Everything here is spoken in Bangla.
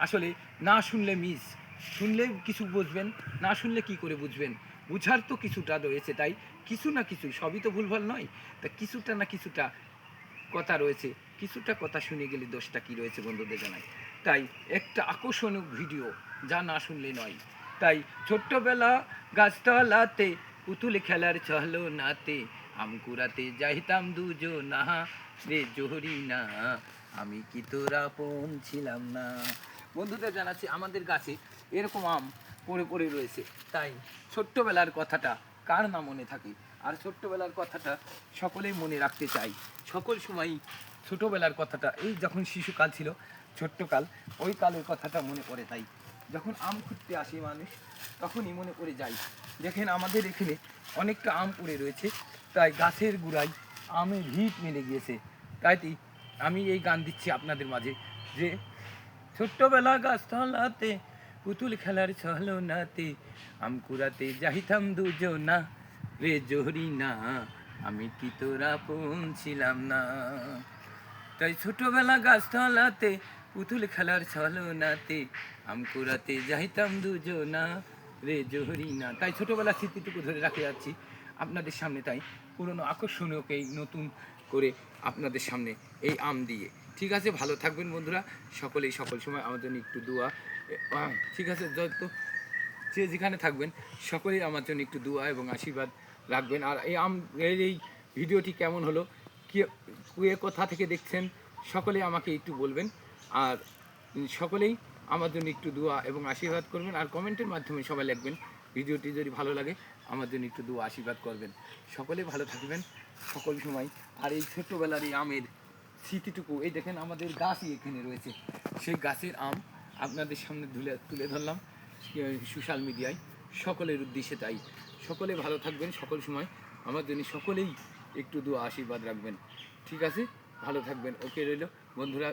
আসলে না শুনলে মিস, শুনলে কিছু বুঝবেন, না শুনলে কি করে বুঝবেন? বুঝার তো কিছুটা রয়েছে, তাই কিছু না কিছু, সবই তো ভুলভাল নয়। তা কিছুটা না কিছুটা কথা রয়েছে, কিছুটা কথা শুনে গেলে দোষটা কী রয়েছে বন্ধুদের জানাই। তাই একটা আকর্ষণীয় ভিডিও, যা না শুনলে নয়। তাই ছোট্টবেলা গাছতলাতে পুতুল খেলার চলো নাতে, আম কুড়াতে যাইতাম দুজনা রে জহরি না, আমি কি তোর আপন ছিলাম না। বন্ধুদের জানাচ্ছি আমাদের গাছে এরকম আম পড়ে পড়ে রয়েছে। তাই ছোট্টবেলার কথাটা কার না মনে থাকে, আর ছোট্টবেলার কথাটা সকলেই মনে রাখতে চাই। সকল সময়ই ছোটোবেলার কথাটা, এই যখন শিশুকাল ছিল, ছোট্টকাল, ওই কালের কথাটা মনে পড়ে। তাই যখন আম খুঁজতে আসে মানুষ, তখনই মনে পড়ে যায়। দেখেন আমাদের এখানে অনেকটা আম পড়ে রয়েছে, তাই গাছের গোড়ায় আমের ভিত মেলে গিয়েছে। তাই আমি এই গান দিচ্ছি আপনাদের মাঝে যে ছোট্টবেলা গাছতলাতে পুতুল খেলার ছলনাতে, আম কুড়াতে যাইতাম দুজনা রে জহরি না, আমি কি তোর আপন ছিলাম না। তাই ছোটবেলা গাছতলাতে পুতুল খেলার ছলনাতে, আম কুড়াতে যাইতাম দুজনা রে জহরি না। তাই ছোটবেলার স্মৃতিটুকু ধরে রাখতে যাচ্ছি আপনাদের সামনে। তাই পুরনো আকর্ষণীয়কে নতুন করে আপনাদের সামনে এই আম দিয়ে। ঠিক আছে, ভালো থাকবেন বন্ধুরা, সকলেই সকল সময় আমার জন্য একটু দোয়া। ঠিক আছে, যত যে যেখানে থাকবেন সকলেই আমার জন্য একটু দোয়া এবং আশীর্বাদ রাখবেন। আর এই ভিডিওটি কেমন হলো, কে কোথা থেকে দেখছেন, সকলেই আমাকে একটু বলবেন। আর সকলেই আমার জন্য একটু দোয়া এবং আশীর্বাদ করবেন। আর কমেন্টের মাধ্যমে সবাই লিখবেন ভিডিওটি যদি ভালো লাগে, আমার জন্য একটু দোয়া আশীর্বাদ করবেন। সকলেই ভালো থাকবেন সকল সময়। আর এই ছোট্টবেলার এই আমের স্মৃতিটুকু, এই দেখেন আমাদের গাছই এখানে রয়েছে, সেই গাছের আম আপনাদের সামনে তুলে ধরলাম সোশ্যাল মিডিয়ায় সকলের উদ্দেশ্যে। তাই সকলে ভালো থাকবেন সকল সময়, আমার জন্য সকলেই একটু দোয়া আশীর্বাদ রাখবেন। ঠিক আছে, ভালো থাকবেন। ওকে রইল বন্ধুরা।